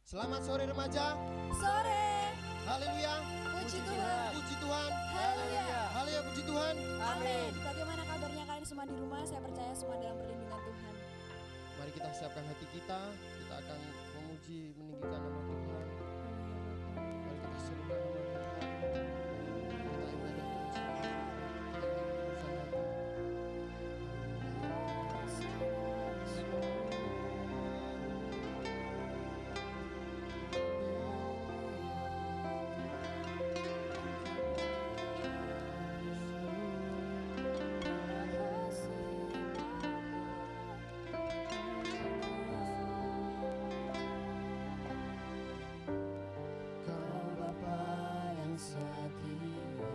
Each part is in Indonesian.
Selamat sore remaja. Sore. Haleluya. Puji Tuhan. Puji Tuhan. Haleluya. Haleluya, puji Tuhan. Amin. Bagaimana kabarnya kalian semua di rumah? Saya percaya semua dalam perlindungan Tuhan. Mari kita siapkan hati kita. Kita akan memuji, meninggikan nama Tuhan. Mari kita serukan nama Tuhan. Kita ibadah bersama Tuhan. Kau Bapa yang setia,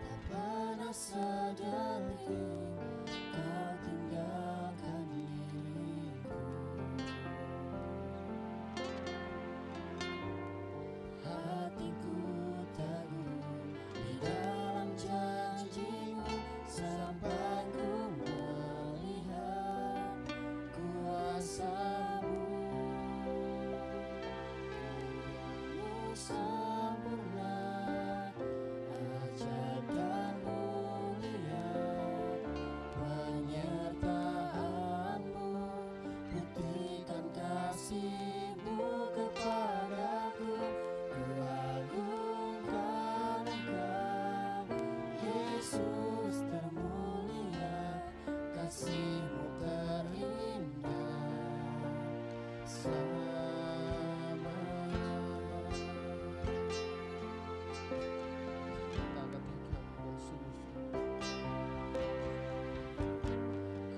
tak pernah sadar Kau tinggalkan diriku. Hatiku teguh di dalam janji-Mu sampai ku melihat kuasa-Mu. Sempurna, ajaib dan mulia, penyertaan-Mu, buktikan kasih-Mu kepadaku. Ku agungkan Engkau, Yesus termulia, kasih-Mu terindah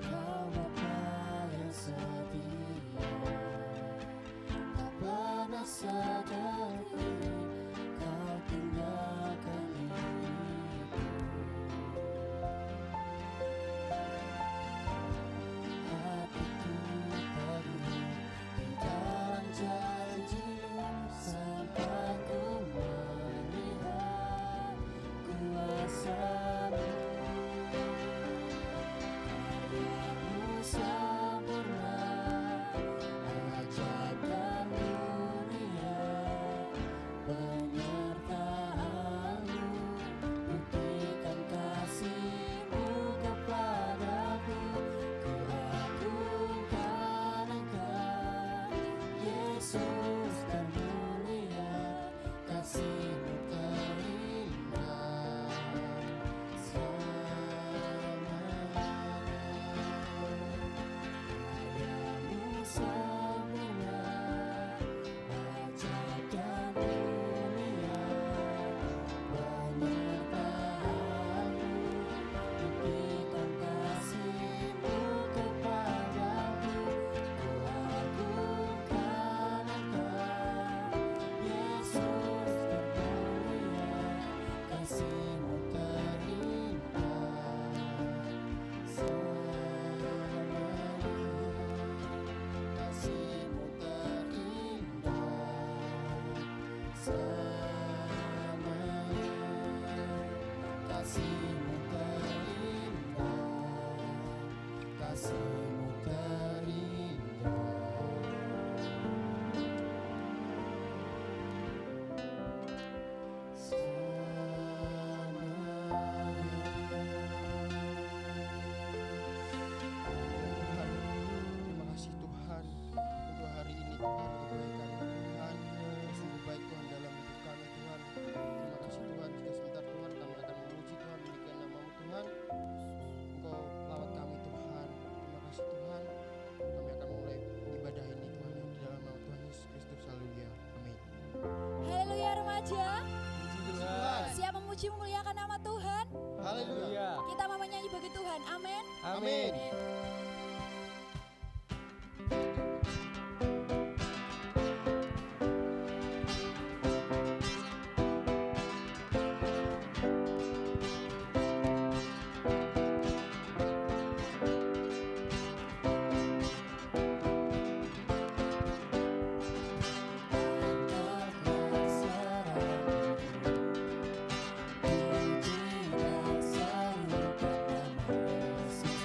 Kau Bapa yang setia, tak pernah sadar Kau tinggalkan diriku. Hatiku teguh di dalam janji-Mu sampai ku melihat kuasa-Mu. Karya-Mu sempurna, ajaib dan mulia, penyertaan-Mu, buktikan kasih-Mu kepadaku. Ku agungkan Engkau, Yesus termulia, kasih-Mu terindah Karya-Mu sempurna, ajaib dan mulia, penyertaan-Mu, buktikan kasih-Mu kepadaku. Ku agungkan Engkau, Yesus termulia, kasih-Mu terindah kasih-Mu terindah kasih-Mu terindah, kasih-Mu Terima kasih Tuhan untuk hari ini Tuhan, kebaikan Tuhan yang sungguh baik Tuhan dalam hidup kami Tuhan. Terima kasih Tuhan, jika sebentar Tuhan kami akan memuji Tuhan, meninggikan nama-Mu Tuhan. Engkau lawat kami Tuhan. Terima kasih Tuhan, kami akan mulai ibadah ini Tuhan yang di dalam nama Tuhan Yesus Kristus. Haleluya, amin. Haleluya remaja. Puji Tuhan. Siap memuji memuliakan nama Tuhan. Haleluya. Kita mau menyanyi bagi Tuhan. Amin. Amin. Tidak serupa nama Yesus.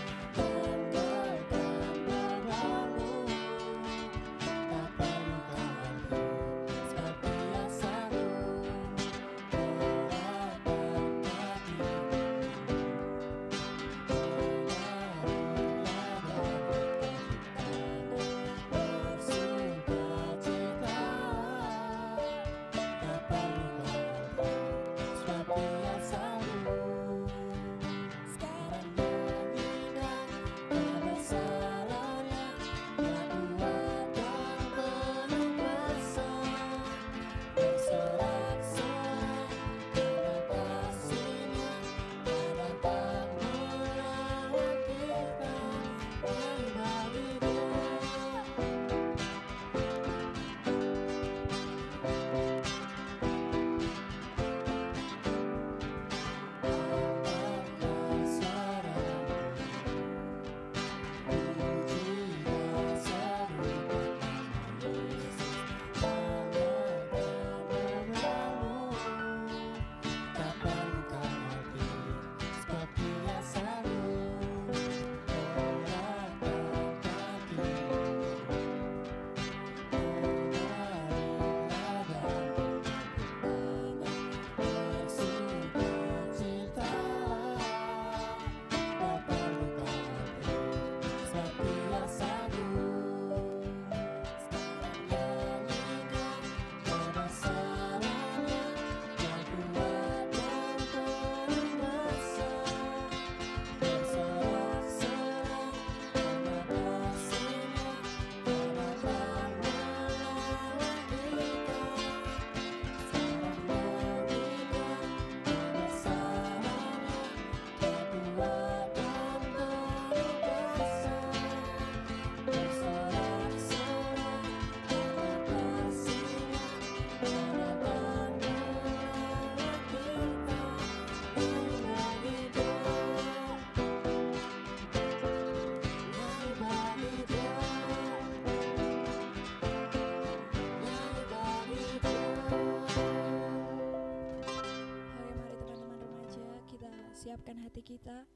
gelapkan hati kita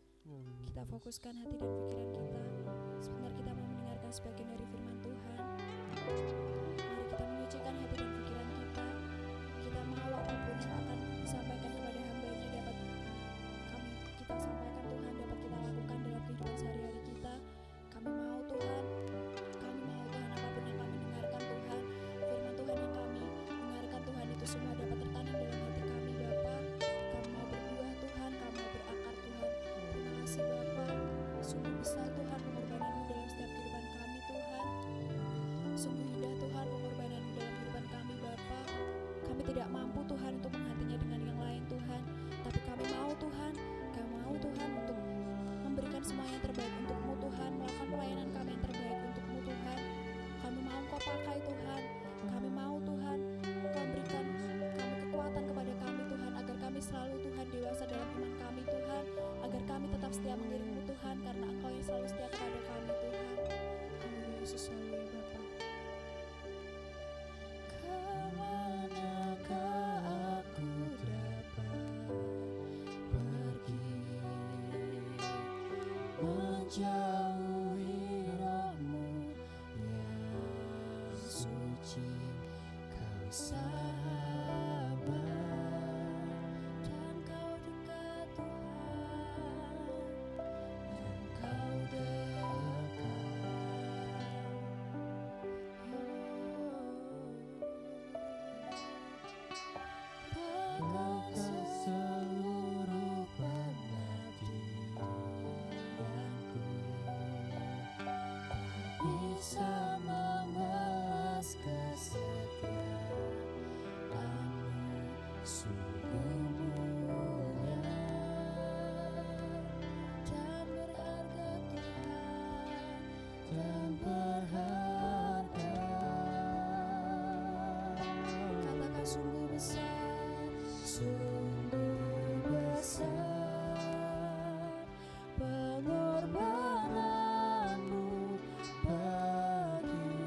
fokuskan hati dan pikiran kita. Sebentar kita mau mendengarkan sebagian dari firman Tuhan. Mari kita menyucikan hati dan pikiran kita. Kita mau apapun yang akan disampaikan kepada hamba-Nya dapat kita sampaikan Tuhan, dapat kita lakukan dalam kehidupan sehari-hari kita. Kami mau Tuhan apapun yang kami dengarkan Tuhan, firman Tuhan yang kami dengarkan Tuhan, itu semua dapat tertanam dalam hati kami Bapa. Kami mau berbuah Tuhan, kami mau berakar Tuhan. Terima kasih Bapa, sungguh besar Tuhan pengorbanan-Mu dalam setiap kehidupan kami Tuhan. Sungguh indah Tuhan pengorbanan-Mu dalam kehidupan kami Bapa. Kami tidak mampu Tuhan untuk menggantinya dengan yang lain Tuhan, tapi kami mau Tuhan untuk memberikan semua yang terbaik untuk-Mu Tuhan, melakukan pelayanan kami yang terbaik untuk-Mu Tuhan. Kami mau Engkau pakai Tuhan, kami mau Tuhan Engkau berikan kami kekuatan kepada kami Tuhan, agar kami selalu Tuhan dewasa dalam iman kami Tuhan, agar kami tetap setia mengiring-Mu Tuhan, karena Engkau yang selalu setia kepada kami Tuhan. Haleluya Yesus, haleluya Bapa. Kemanakah aku dapat pergi menjauhi Roh-Mu yang suci? Kau sabar dan Kau dekat Tuhan, dan Kau dekat. Pegang seluruh penantianku, bisa membalas kesetiaan-Mu, sungguh mulia dan berharga Tuhan, dan berharga. Katakan sungguh besar, sungguh besar pengorbanan-Mu bagiku.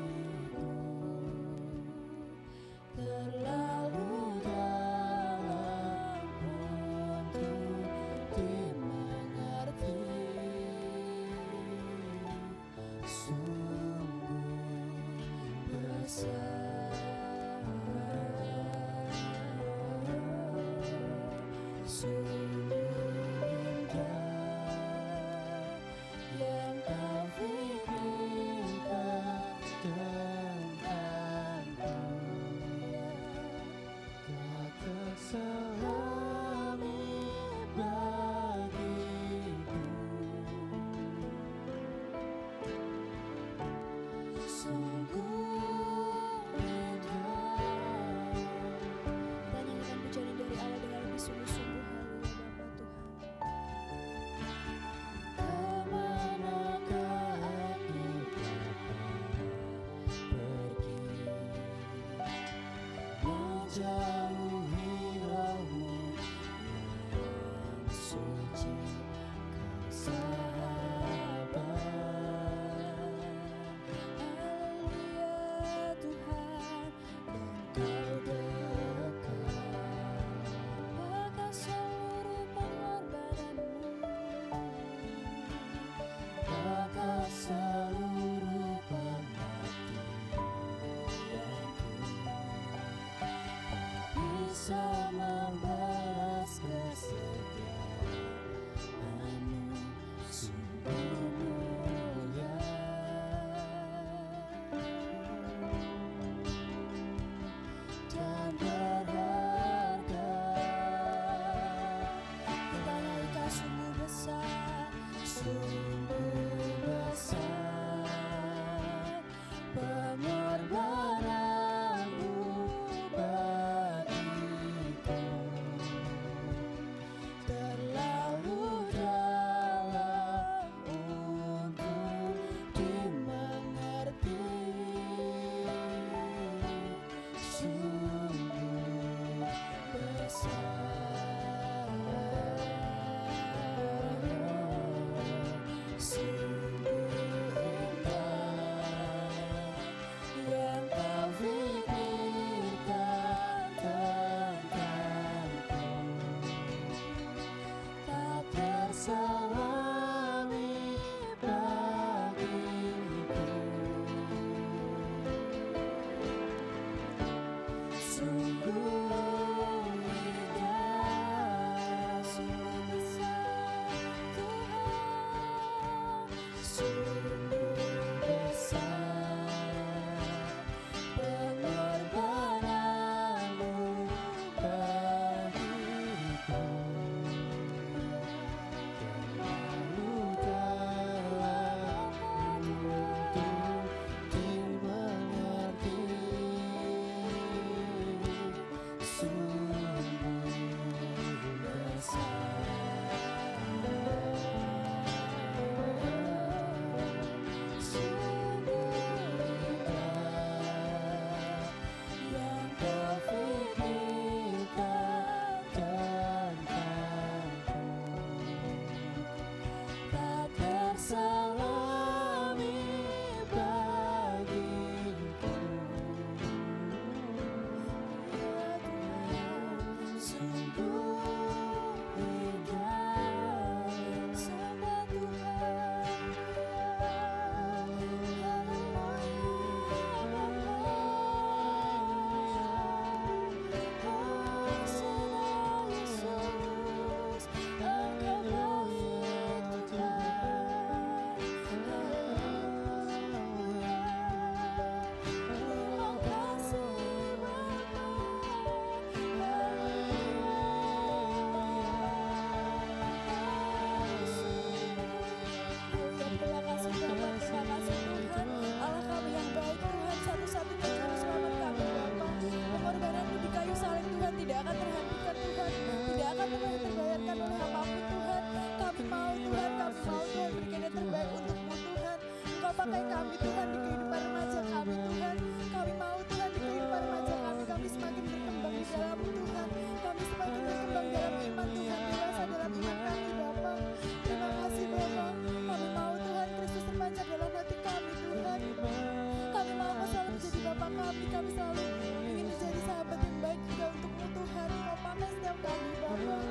kami selalu ingin menjadi sahabat yang baik juga untukmu Tuhan. Engkau pakai setiap kami Bapa.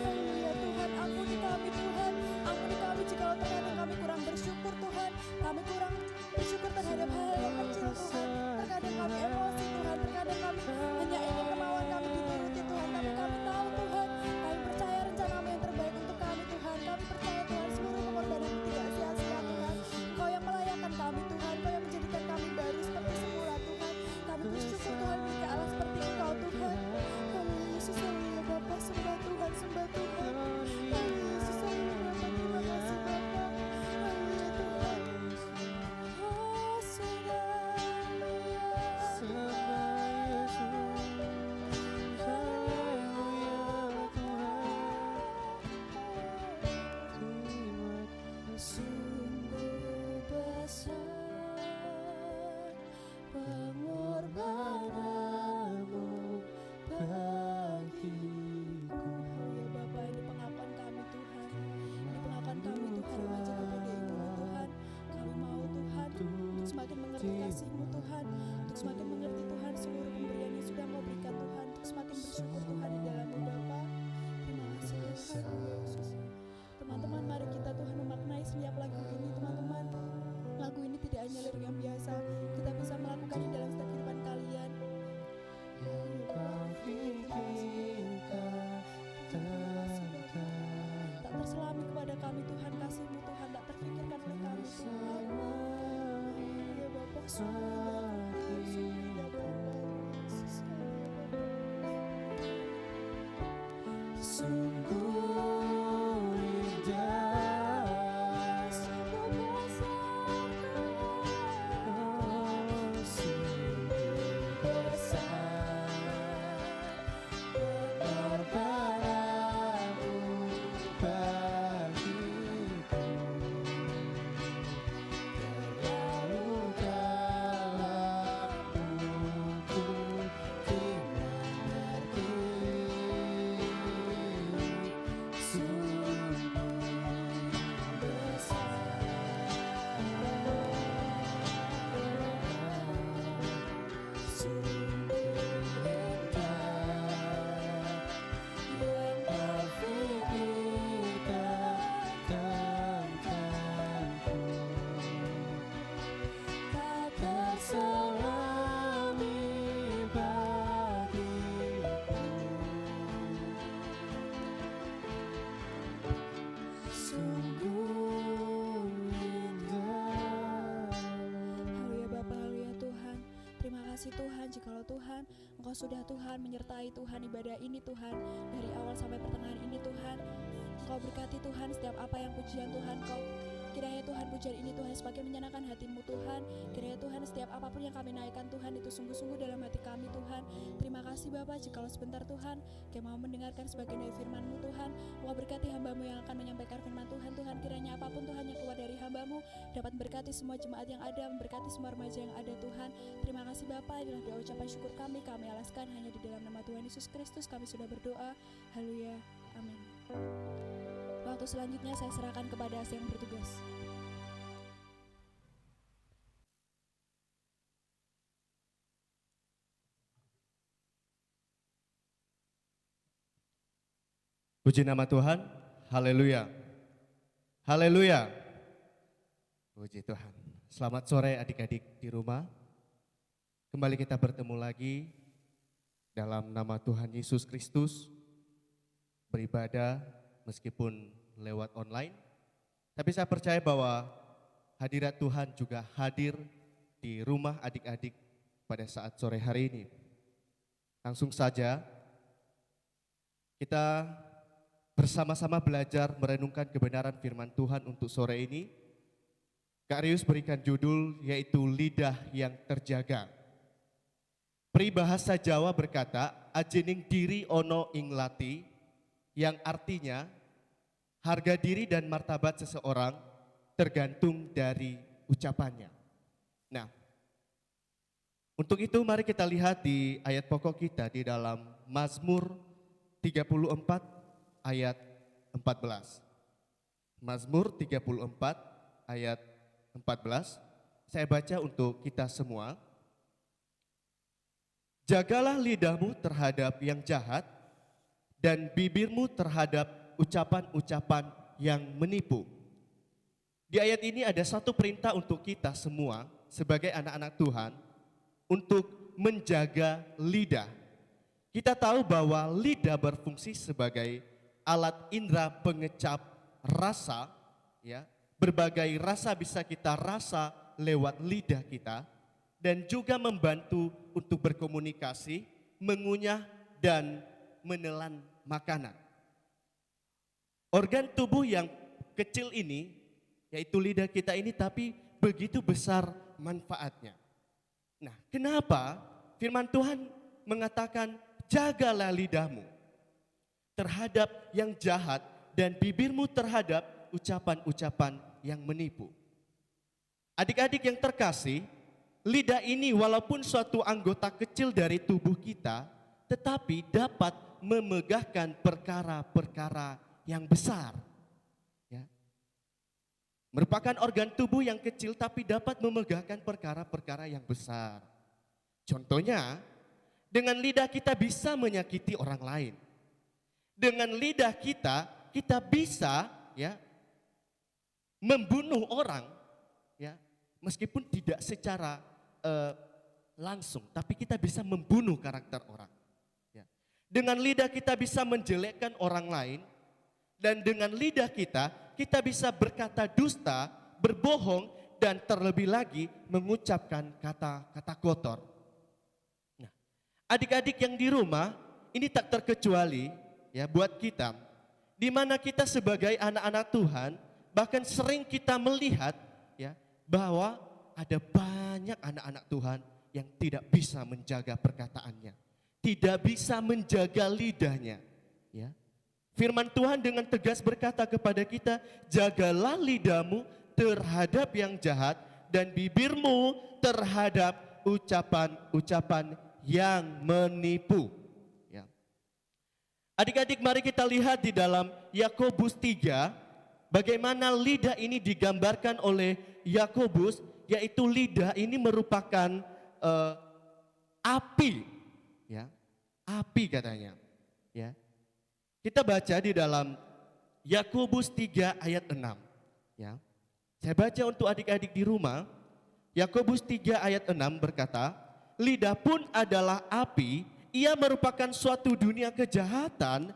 Haleluya Tuhan, ampuni kami Tuhan. Ampuni kami jika terkadang kami kurang bersyukur Tuhan. Kami kurang bersyukur terhadap hal-hal yang kecil Tuhan. Terkadang kami emosi Tuhan. Terkadang kami hanya ingin kemauan kami dituruti Tuhan. Tapi kami tahu Tuhan, kami percaya rencana-Mu yang terbaik untuk kami Tuhan. Kami percaya Tuhan seluruh pengorbanan tidak sia-sia Tuhan. Engkau yang melayakkan kami Tuhan. Engkau yang menjadikan kami baru seperti semula Tuhan. Kami bersyukur Tuhan memiliki Allah seperti Engkau Tuhan. Haleluya Yesus, haleluya Bapa, sembah Tuhan, sembah Tuhan. Haleluya Yesus, haleluya Bapa, terima kasih Bapa. Haleluya Tuhan. Sungguh besar pengorbananmu bagiku. Ya Bapa, ini pengakuan kami Tuhan. Ini pengakuan kami Tuhan, remaja PPDI Tuhan. Kami mau Tuhan untuk semakin mengerti kasih-Mu Tuhan, untuk semakin mengerti Tuhan seluruh pemberian yang sudah Kau berikan Tuhan, untuk semakin bersyukur Tuhan di dalam-Mu Bapa. Terima kasih Tuhan. Teman-teman, mari kita Tuhan memaknai setiap lagu ini teman-teman. Lagu ini tidak hanya lirik yang biasa, kita bisa melakukan di dalam setiap kehidupan kalian. Tak terselami kepada kami Tuhan, kasih-Mu Tuhan tak terfikirkan oleh kami Tuhan. Ya Bapa, sungguh indah, sungguh besar, sungguh besar pengorbananmu bagiku. Terlalu dalam untuk dimengerti. Sungguh besar, sungguh indah yang Kau fikirkan tentangku. Tak terselami bagiku. Sungguh indah. Haleluya Bapa, haleluya Tuhan. Terima kasih Tuhan, jikalau Tuhan Engkau sudah Tuhan menyertai Tuhan ibadah ini Tuhan, dari awal sampai pertengahan ini Tuhan. Engkau berkati Tuhan setiap apa yang pujian Tuhan Kau. Kiranya Tuhan pujian ini Tuhan semakin menyenangkan hati-Mu Tuhan. Kiranya Tuhan setiap apapun yang kami naikkan Tuhan itu sungguh-sungguh dalam hati kami Tuhan. Terima kasih Bapa, jikalau sebentar Tuhan kami mau mendengarkan sebagian dari firman-Mu Tuhan. Engkau berkati hamba-Mu yang akan menyampaikan firman Tuhan. Tuhan, kiranya apapun Tuhan yang keluar dari hamba-Mu dapat berkati semua jemaat yang ada, memberkati semua remaja yang ada Tuhan. Terima kasih Bapa, inilah doa ucapan syukur kami alaskan hanya di dalam nama Tuhan Yesus Kristus kami sudah berdoa. Haleluya, amin. Waktu selanjutnya saya serahkan kepada yang bertugas. Puji nama Tuhan, haleluya, haleluya. Puji Tuhan. Selamat sore adik-adik di rumah. Kembali kita bertemu lagi dalam nama Tuhan Yesus Kristus, beribadah meskipun lewat online. Tapi saya percaya bahwa hadirat Tuhan juga hadir di rumah adik-adik pada saat sore hari ini. Langsung saja kita bersama-sama belajar merenungkan kebenaran firman Tuhan untuk sore ini. Kak Rius berikan judul yaitu Lidah yang Terjaga. Peribahasa Jawa berkata, ajening diri ono ing lati, yang artinya harga diri dan martabat seseorang tergantung dari ucapannya. Nah, untuk itu mari kita lihat di ayat pokok kita di dalam Mazmur 34 ayat 14. Mazmur 34 ayat 14. Saya baca untuk kita semua. Jagalah lidahmu terhadap yang jahat dan bibirmu terhadap ucapan-ucapan yang menipu. Di ayat ini ada satu perintah untuk kita semua sebagai anak-anak Tuhan untuk menjaga lidah. Kita tahu bahwa lidah berfungsi sebagai alat indera pengecap rasa, ya. Berbagai rasa bisa kita rasa lewat lidah kita dan juga membantu untuk berkomunikasi, mengunyah dan menelan makanan. Organ tubuh yang kecil ini, yaitu lidah kita ini, tapi begitu besar manfaatnya. Nah, kenapa firman Tuhan mengatakan jagalah lidahmu terhadap yang jahat dan bibirmu terhadap ucapan-ucapan yang menipu. Adik-adik yang terkasih, lidah ini walaupun suatu anggota kecil dari tubuh kita, tetapi dapat memegahkan perkara-perkara yang besar. Ya. Merupakan organ tubuh yang kecil tapi dapat memegahkan perkara-perkara yang besar. Contohnya, dengan lidah kita bisa menyakiti orang lain. Dengan lidah kita bisa ya membunuh orang, ya meskipun tidak secara langsung, tapi kita bisa membunuh karakter orang. Ya. Dengan lidah kita bisa menjelekkan orang lain, dan dengan lidah kita bisa berkata dusta, berbohong, dan terlebih lagi mengucapkan kata-kata kotor. Nah, adik-adik yang di rumah, ini tak terkecuali ya buat kita, di mana kita sebagai anak-anak Tuhan, bahkan sering kita melihat ya bahwa ada banyak anak-anak Tuhan yang tidak bisa menjaga perkataannya, tidak bisa menjaga lidahnya. Ya. Firman Tuhan dengan tegas berkata kepada kita, jagalah lidahmu terhadap yang jahat dan bibirmu terhadap ucapan-ucapan yang menipu. Ya. Adik-adik, mari kita lihat di dalam Yakobus 3, bagaimana lidah ini digambarkan oleh Yakobus, yaitu lidah ini merupakan api, ya, api katanya. Ya. Kita baca di dalam Yakobus 3 ayat 6. Ya. Saya baca untuk adik-adik di rumah. Yakobus 3 ayat 6 berkata, lidah pun adalah api, ia merupakan suatu dunia kejahatan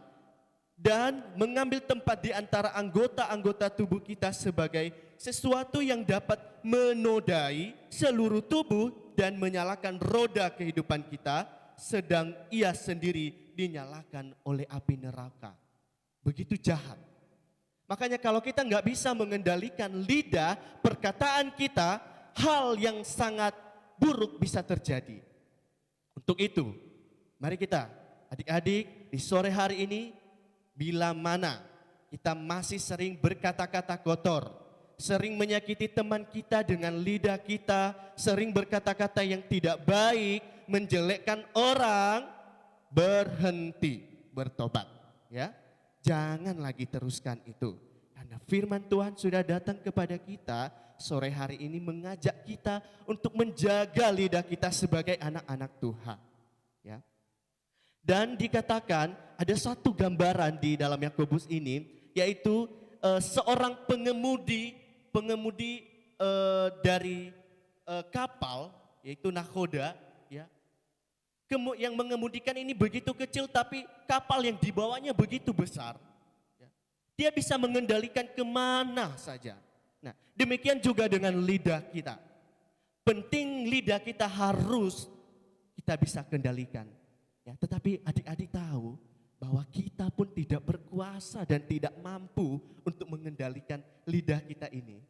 dan mengambil tempat di antara anggota-anggota tubuh kita sebagai sesuatu yang dapat menodai seluruh tubuh dan menyalakan roda kehidupan kita, sedang ia sendiri dinyalakan oleh api neraka. Begitu jahat. Makanya kalau kita nggak bisa mengendalikan lidah, perkataan kita, hal yang sangat buruk bisa terjadi. Untuk itu, mari kita adik-adik di sore hari ini, bila mana kita masih sering berkata-kata kotor, sering menyakiti teman kita dengan lidah kita, sering berkata-kata yang tidak baik, menjelekkan orang, berhenti, bertobat, ya. Jangan lagi teruskan itu. Karena firman Tuhan sudah datang kepada kita sore hari ini mengajak kita untuk menjaga lidah kita sebagai anak-anak Tuhan, ya. Dan dikatakan ada satu gambaran di dalam Yakobus ini, yaitu seorang pengemudi dari kapal, yaitu nakoda, ya, yang mengemudikan ini begitu kecil, tapi kapal yang dibawanya begitu besar. Ya. Dia bisa mengendalikan kemana saja. Nah, demikian juga dengan lidah kita. Penting lidah kita harus kita bisa kendalikan. Ya, tetapi adik-adik tahu bahwa kita pun tidak berkuasa dan tidak mampu untuk mengendalikan lidah kita ini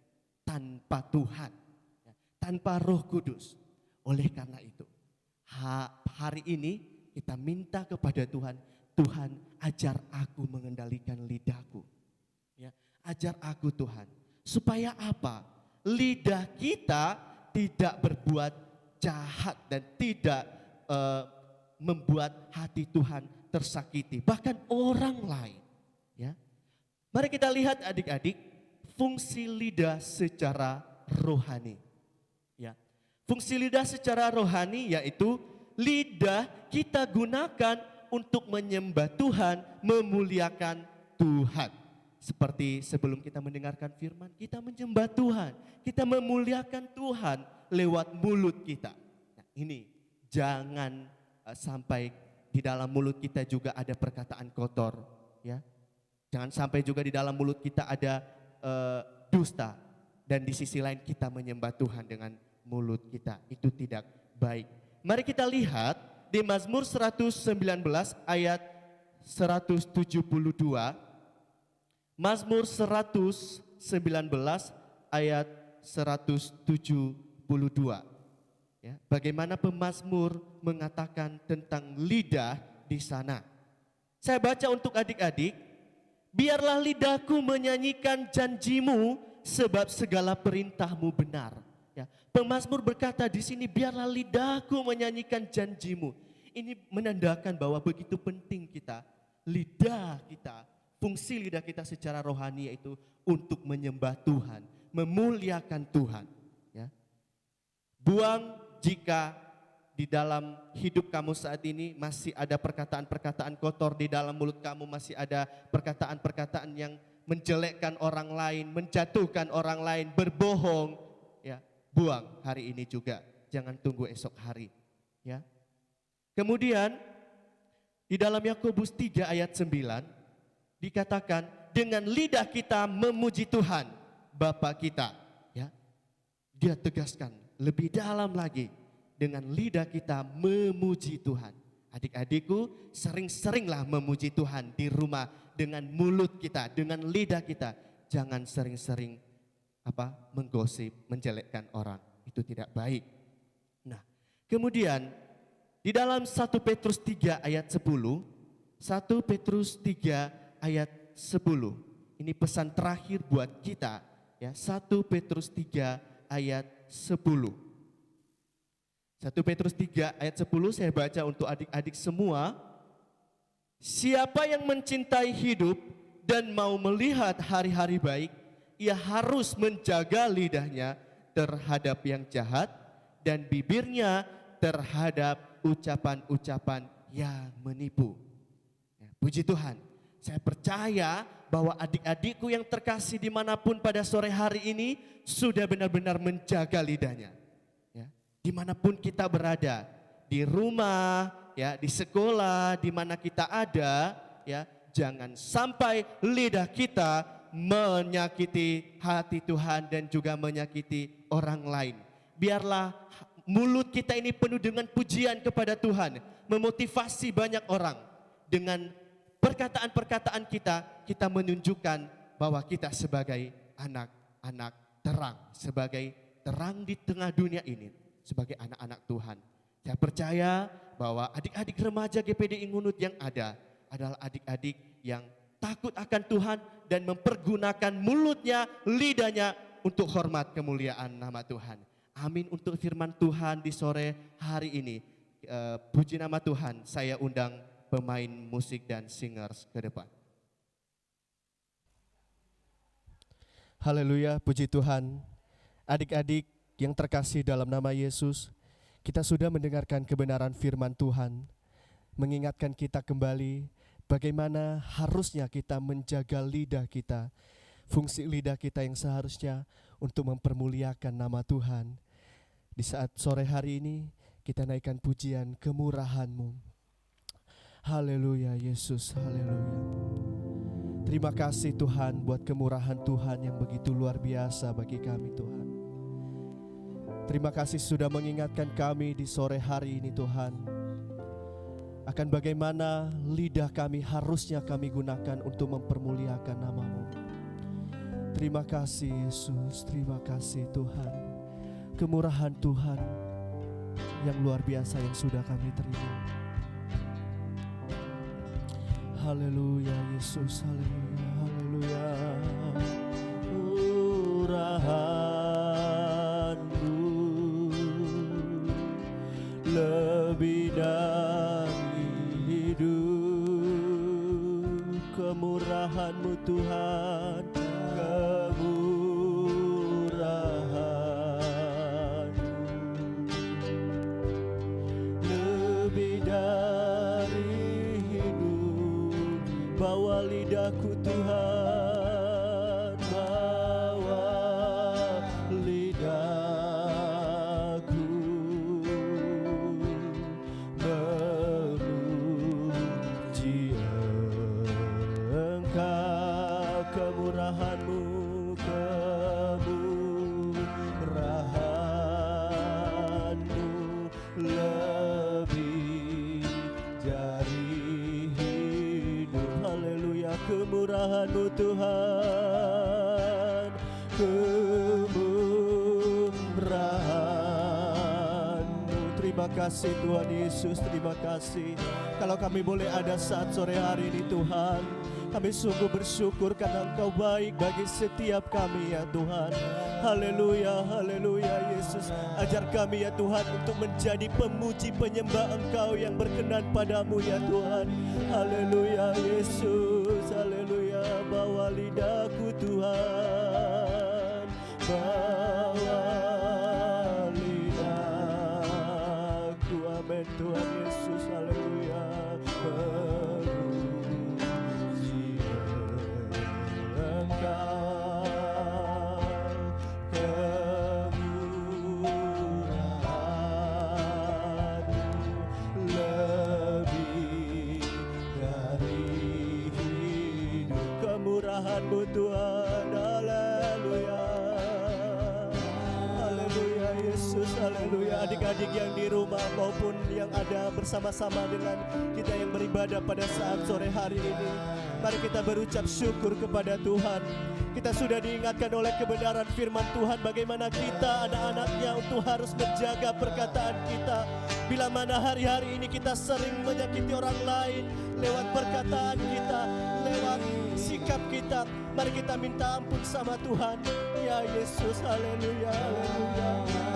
tanpa Tuhan, ya, tanpa Roh Kudus. Oleh karena itu, hari ini kita minta kepada Tuhan, Tuhan ajar aku mengendalikan lidahku. Ya, ajar aku Tuhan. Supaya apa? Lidah kita tidak berbuat jahat dan tidak membuat hati Tuhan tersakiti, bahkan orang lain. Ya. Mari kita lihat adik-adik, fungsi lidah secara rohani. Ya. Fungsi lidah secara rohani yaitu lidah kita gunakan untuk menyembah Tuhan, memuliakan Tuhan. Seperti sebelum kita mendengarkan firman, kita menyembah Tuhan, kita memuliakan Tuhan lewat mulut kita. Nah, ini jangan sampai di dalam mulut kita juga ada perkataan kotor, ya. Jangan sampai juga di dalam mulut kita ada dusta, dan di sisi lain kita menyembah Tuhan dengan mulut kita. Itu tidak baik. Mari kita lihat di Mazmur 119 ayat 172. Mazmur 119 ayat 172. Ya, bagaimana pemazmur mengatakan tentang lidah di sana. Saya baca untuk adik-adik. Biarlah lidahku menyanyikan janjimu sebab segala perintahmu benar. Ya, pemazmur berkata di sini, biarlah lidahku menyanyikan janjimu. Ini menandakan bahwa begitu penting kita, lidah kita, fungsi lidah kita secara rohani yaitu untuk menyembah Tuhan, memuliakan Tuhan. Ya. Buang jika di dalam hidup kamu saat ini masih ada perkataan-perkataan kotor di dalam mulut kamu, masih ada perkataan-perkataan yang menjelekkan orang lain, menjatuhkan orang lain, berbohong, ya, buang hari ini juga. Jangan tunggu esok hari, ya. Kemudian di dalam Yakobus 3 ayat 9 dikatakan dengan lidah kita memuji Tuhan Bapa kita, ya. Dia tegaskan lebih dalam lagi, dengan lidah kita memuji Tuhan. Adik-adikku, sering-seringlah memuji Tuhan di rumah dengan mulut kita, dengan lidah kita. Jangan sering-sering menggosip, menjelekkan orang. Itu tidak baik. Nah, kemudian di dalam 1 Petrus 3 ayat 10, 1 Petrus 3 ayat 10. Ini pesan terakhir buat kita, ya. 1 Petrus 3 ayat 10. 1 Petrus 3 ayat 10 saya baca untuk adik-adik semua. Siapa yang mencintai hidup dan mau melihat hari-hari baik, ia harus menjaga lidahnya terhadap yang jahat dan bibirnya terhadap ucapan-ucapan yang menipu. Ya, puji Tuhan, saya percaya bahwa adik-adikku yang terkasih dimanapun pada sore hari ini sudah benar-benar menjaga lidahnya. Dimanapun kita berada, di rumah, ya, di sekolah, di mana kita ada, ya, jangan sampai lidah kita menyakiti hati Tuhan dan juga menyakiti orang lain. Biarlah mulut kita ini penuh dengan pujian kepada Tuhan, memotivasi banyak orang. Dengan perkataan-perkataan kita menunjukkan bahwa kita sebagai anak-anak terang, sebagai terang di tengah dunia ini. Sebagai anak-anak Tuhan, saya percaya bahwa adik-adik remaja GPD Ingunut yang ada adalah adik-adik yang takut akan Tuhan dan mempergunakan mulutnya, lidahnya untuk hormat kemuliaan nama Tuhan. Amin untuk firman Tuhan di sore hari ini. Puji nama Tuhan, saya undang pemain musik dan singers ke depan. Haleluya, puji Tuhan. Adik-adik yang terkasih dalam nama Yesus, kita sudah mendengarkan kebenaran firman Tuhan, mengingatkan kita kembali bagaimana harusnya kita menjaga lidah kita, fungsi lidah kita yang seharusnya untuk mempermuliakan nama Tuhan. Di saat sore hari ini, kita naikkan pujian kemurahan-Mu. Haleluya Yesus, haleluya. Terima kasih Tuhan buat kemurahan Tuhan yang begitu luar biasa bagi kami Tuhan. Terima kasih sudah mengingatkan kami di sore hari ini Tuhan, akan bagaimana lidah kami harusnya kami gunakan untuk mempermuliakan nama-Mu. Terima kasih Yesus, terima kasih Tuhan. Kemurahan Tuhan yang luar biasa yang sudah kami terima. Haleluya Yesus, haleluya, haleluya. Lebih dari hidup, kemurahan-Mu Tuhan, kemurahan-Mu bawa lidahku Tuhan, bawa lidahku memuji Engkau, kemurahan-Mu, kemurahan-Mu lebih dari hidup. Haleluya, kemurahan-Mu Tuhan, kemurahan-Mu. Terima kasih Tuhan Yesus, terima kasih. Kalau kami boleh ada saat sore hari ini Tuhan, kami sungguh bersyukur karena Engkau baik bagi setiap kami ya Tuhan. Haleluya, haleluya Yesus. Ajar kami ya Tuhan untuk menjadi pemuji penyembah Engkau yang berkenan padamu ya Tuhan. Haleluya Yesus, haleluya. Bawa lidahku Tuhan, bawa lidahku. Amin Tuhan Yesus, haleluya. Memuji Engkau, kemurahan-Mu lebih dari hidup. Kemurahan-Mu Tuhan, haleluya. Haleluya Yesus, haleluya. Adik-adik yang di rumah maupun yang ada bersama-sama dengan kita yang beribadah pada saat sore hari ini, mari kita berucap syukur kepada Tuhan. Kita sudah diingatkan oleh kebenaran firman Tuhan bagaimana kita anak-anaknya untuk harus menjaga perkataan kita. Bila mana hari-hari ini kita sering menyakiti orang lain lewat perkataan kita, lewat sikap kita, mari kita minta ampun sama Tuhan. Ya Yesus, haleluya, haleluya.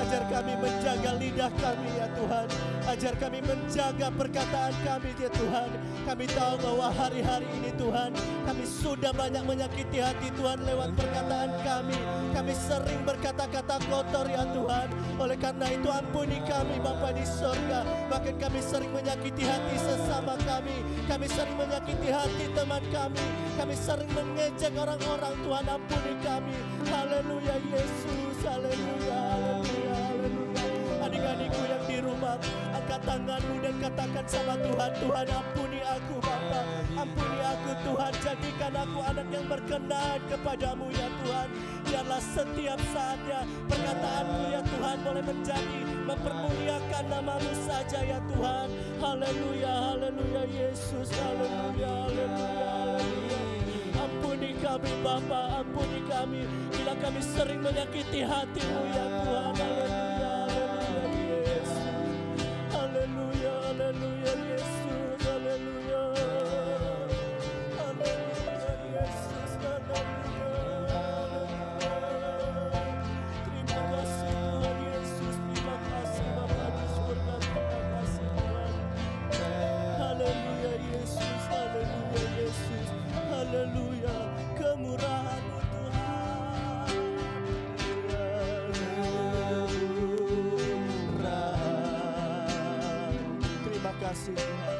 Ajar kami menjaga lidah kami ya Tuhan. Ajar kami menjaga perkataan kami ya Tuhan. Kami tahu bahwa hari-hari ini Tuhan, kami sudah banyak menyakiti hati Tuhan lewat perkataan kami. Kami sering berkata-kata kotor ya Tuhan. Oleh karena itu ampuni kami Bapa di sorga. Bahkan kami sering menyakiti hati sesama kami. Kami sering menyakiti hati teman kami. Kami sering mengejek orang-orang. Tuhan ampuni kami. Haleluya Yesus, haleluya, haleluya, haleluya. Adik-adikku yang di rumah, angkat tanganmu dan katakan sama Tuhan, Tuhan ampuni aku Bapa, ampuni aku Tuhan, jadikan aku anak yang berkenan kepadamu ya Tuhan. Biarlah setiap saatnya perkataanku ya Tuhan boleh menjadi mempermuliakan nama-Mu saja ya Tuhan. Haleluya, haleluya Yesus, haleluya, haleluya, haleluya. Ampuni kami Bapa, ampuni kami bila kami sering menyakiti hati-Mu ya Tuhan. Haleluya, haleluya Yesus, haleluya, haleluya Yesus, haleluya, haleluya Yesus, haleluya, haleluya. Terima kasih Tuhan Yesus, terima kasih Bapa di surga, terima kasih Tuhan. Haleluya Yesus, haleluya Yesus, haleluya. Kemurahan-Mu Tuhan, kemurahan. Terima kasih Tuhan.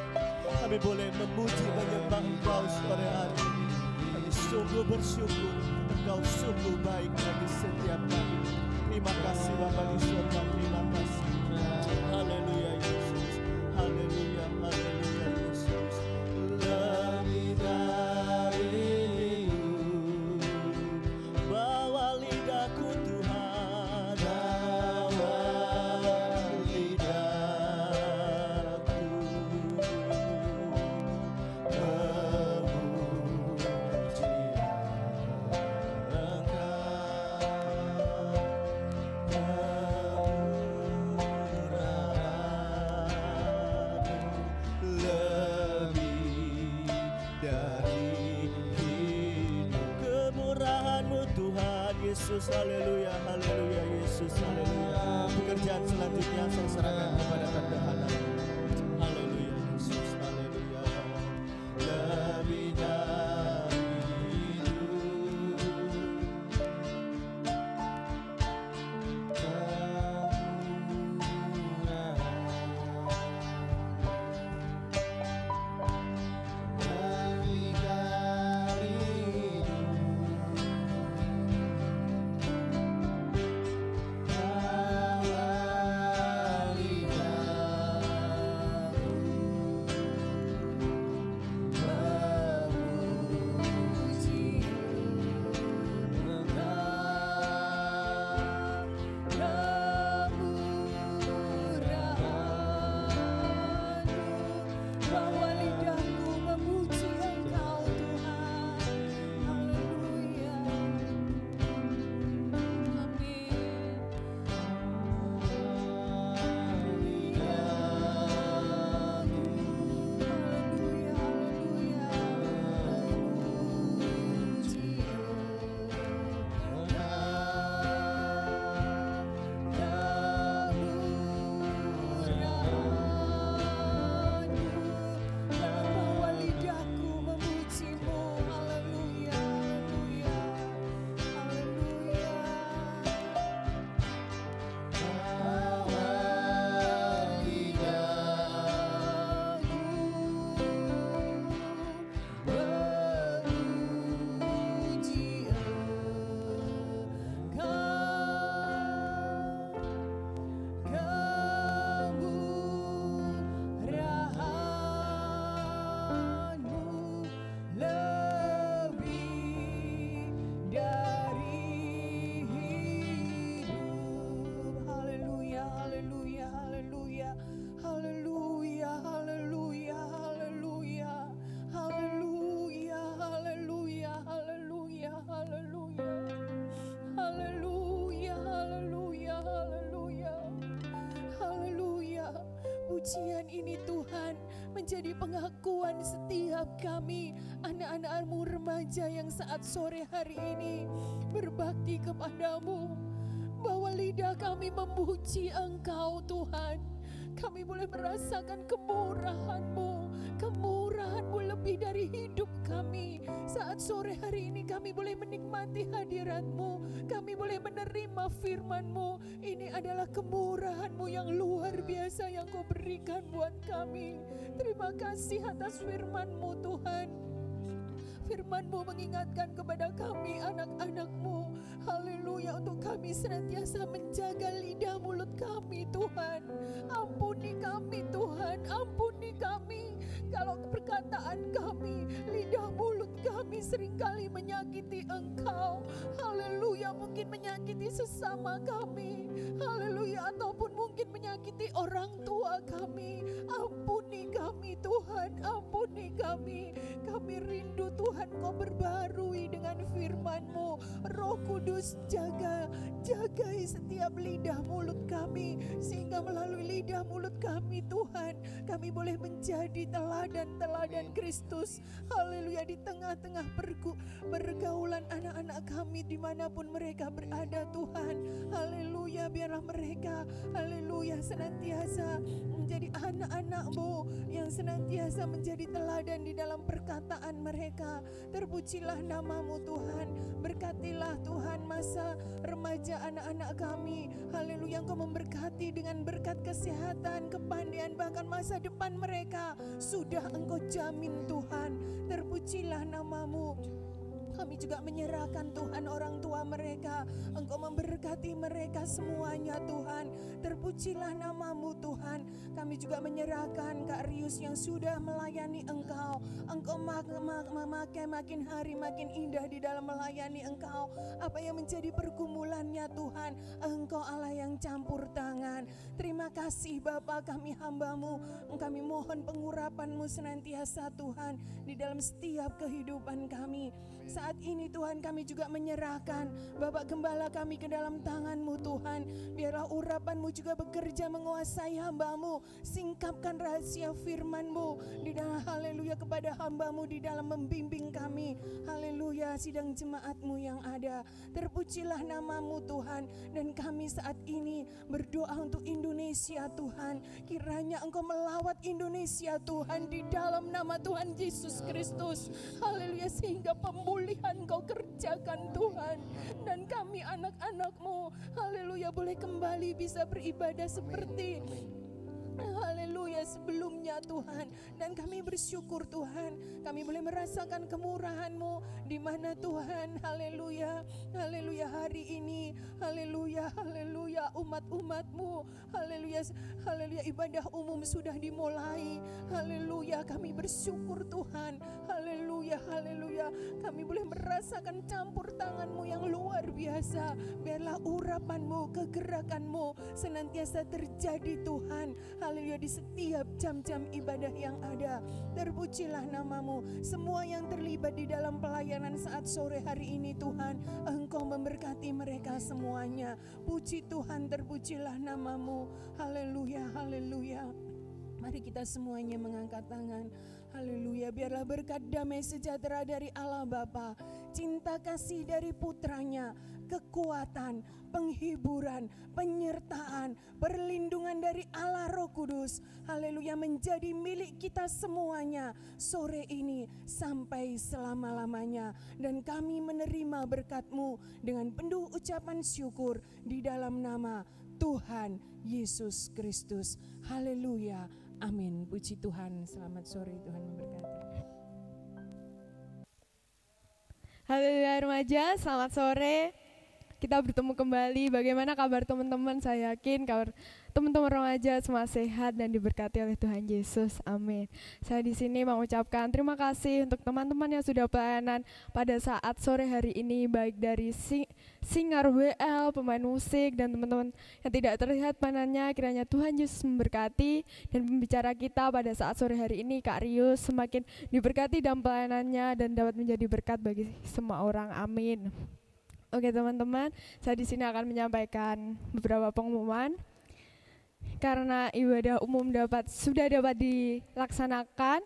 Kami boleh memuji menyembah Engkau sore hari ini. Kami sungguh bersyukur, Engkau sungguh baik bagi setiap kami. Terima kasih Bapa di surga, terima kasih. Haleluya Yesus, haleluya, haleluya Yesus. Lebih dari bawa lidahku Tuhan, bawa lidahku memuji Engkau, lebih dari hidup. Kemurahan-Mu Tuhan Yesus, haleluya, haleluya Yesus, haleluya. Pekerjaan selanjutnya saya serahkan kepada tanda hadapan. Haleluya Yesus, haleluya. Lebih dari hidup. Kemurahan lebih dari pujian ini Tuhan menjadi pengakuan setiap kami anak-anak-Mu remaja yang saat sore hari ini berbakti kepadamu, bahwa lidah kami memuji Engkau Tuhan. Kami boleh merasakan kemurahan-Mu, kemurahan-Mu lebih dari hidup kami. Saat sore hari ini kami boleh menikmati hadirat-Mu, kami boleh menerima firman-Mu. Ini adalah kemurahan-Mu yang luar biasa yang Kau berikan buat kami. Terima kasih atas firman-Mu Tuhan. Firman-Mu mengingatkan kepada kami anak-anak-Mu, haleluya, untuk kami senantiasa menjaga lidah mulut kami Tuhan. Ampuni kami Tuhan, ampuni kami kalau perkataan kami, lidah mulut kami seringkali menyakiti Engkau, haleluya, mungkin menyakiti sesama kami, haleluya, ataupun mungkin menyakiti orang tua kami. Ampuni kami Tuhan, ampuni kami. Kami rindu Tuhan Kau berbarui dengan firman-Mu. Roh Kudus jagai setiap lidah mulut kami, sehingga melalui lidah mulut kami Tuhan, kami boleh menjadi teladan-teladan Kristus. Haleluya, di tengah-tengah pergaulan anak-anak kami dimanapun mereka berada Tuhan. Haleluya, biarlah mereka, haleluya, senantiasa menjadi anak-anak-Mu yang senantiasa menjadi teladan di dalam perkataan mereka. Terpujilah nama-Mu Tuhan. Berkatilah Tuhan masa remaja anak-anak kami. Haleluya, Engkau memberkati dengan berkat kesehatan, kepandaian, bahkan masa depan mereka sudah Engkau jamin Tuhan. Terpujilah nama-Mu. Kami juga menyerahkan Tuhan orang tua mereka. Engkau memberkati mereka semuanya Tuhan. Terpujilah nama-Mu Tuhan. Kami juga menyerahkan Kak Rius yang sudah melayani Engkau. Engkau memakai makin hari makin indah di dalam melayani Engkau. Apa yang menjadi pergumulannya Tuhan, Engkau Allah yang campur tangan. Terima kasih Bapa, kami hamba-Mu. Kami mohon pengurapan-Mu senantiasa Tuhan di dalam setiap kehidupan kami. Saat ini Tuhan kami juga menyerahkan Bapak Gembala kami ke dalam tangan-Mu Tuhan. Biarlah urapan-Mu juga bekerja menguasai hamba-Mu. Singkapkan rahasia firman-Mu di dalam, haleluya, kepada hamba-Mu di dalam membimbing kami. Haleluya, sidang jemaat-Mu yang ada. Terpujilah nama-Mu Tuhan. Dan kami saat ini berdoa untuk Indonesia Tuhan. Kiranya Engkau melawat Indonesia Tuhan di dalam nama Tuhan Yesus Kristus. Haleluya, sehingga pemulihan Kau kerjakan Tuhan. Dan kami anak-anak-Mu, haleluya, boleh kembali bisa beribadah seperti haleluya sebelumnya Tuhan. Dan kami bersyukur Tuhan, kami boleh merasakan kemurahan-Mu di mana Tuhan, haleluya, haleluya, hari ini, haleluya, haleluya, umat-umat-Mu, haleluya, haleluya, ibadah umum sudah dimulai. Haleluya, kami bersyukur Tuhan, haleluya, haleluya, kami boleh merasakan campur tangan-Mu yang luar biasa. Biarlah urapan-Mu, kegerakan-Mu senantiasa terjadi Tuhan, haleluya, di setiap jam-jam ibadah yang ada. Terpujilah nama-Mu. Semua yang terlibat di dalam pelayanan saat sore hari ini Tuhan, Engkau memberkati mereka semuanya. Puji Tuhan, terpujilah nama-Mu. Haleluya, haleluya. Mari kita semuanya mengangkat tangan. Haleluya, biarlah berkat damai sejahtera dari Allah Bapa, cinta kasih dari putranya, kekuatan, penghiburan, penyertaan, perlindungan dari Allah Roh Kudus, haleluya, menjadi milik kita semuanya sore ini sampai selama-lamanya. Dan kami menerima berkat-Mu dengan penuh ucapan syukur di dalam nama Tuhan Yesus Kristus. Haleluya, amin. Puji Tuhan, selamat sore, Tuhan memberkati. Haleluya remaja, selamat sore. Kita bertemu kembali. Bagaimana kabar teman-teman? Saya yakin kabar teman-teman remaja semua sehat dan diberkati oleh Tuhan Yesus. Amin. Saya di sini mengucapkan terima kasih untuk teman-teman yang sudah pelayanan pada saat sore hari ini, baik dari singer WL, pemain musik, dan teman-teman yang tidak terlihat pandannya. Kiranya Tuhan Yesus memberkati, dan pembicara kita pada saat sore hari ini, Kak Rius, semakin diberkati dalam pelayanannya dan dapat menjadi berkat bagi semua orang. Amin. Oke teman-teman, saya di sini akan menyampaikan beberapa pengumuman. karena ibadah umum sudah dapat dilaksanakan,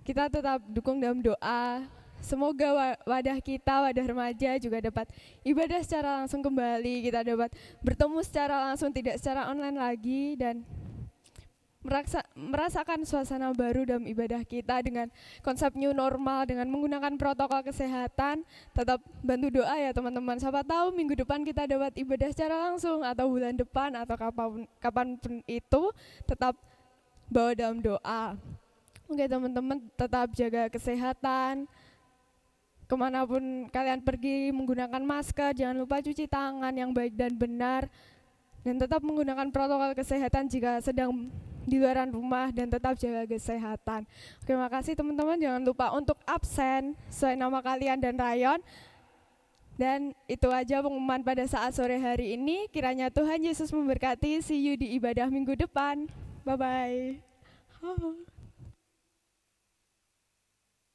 kita tetap dukung dalam doa. Semoga wadah kita, wadah remaja juga dapat ibadah secara langsung kembali, kita dapat bertemu secara langsung, tidak secara online lagi, dan merasakan suasana baru dalam ibadah kita dengan konsep new normal, dengan menggunakan protokol kesehatan. Tetap bantu doa ya teman-teman, siapa tahu minggu depan kita dapat ibadah secara langsung, atau bulan depan, atau kapanpun itu, tetap bawa dalam doa. Oke teman-teman, tetap jaga kesehatan, kemanapun kalian pergi menggunakan masker, jangan lupa cuci tangan yang baik dan benar, dan tetap menggunakan protokol kesehatan jika sedang di luaran rumah, dan tetap jaga kesehatan. Terima kasih teman-teman, jangan lupa untuk absen sesuai nama kalian dan rayon. Dan itu aja pengumuman pada saat sore hari ini. Kiranya Tuhan Yesus memberkati. See you di ibadah minggu depan. Bye-bye.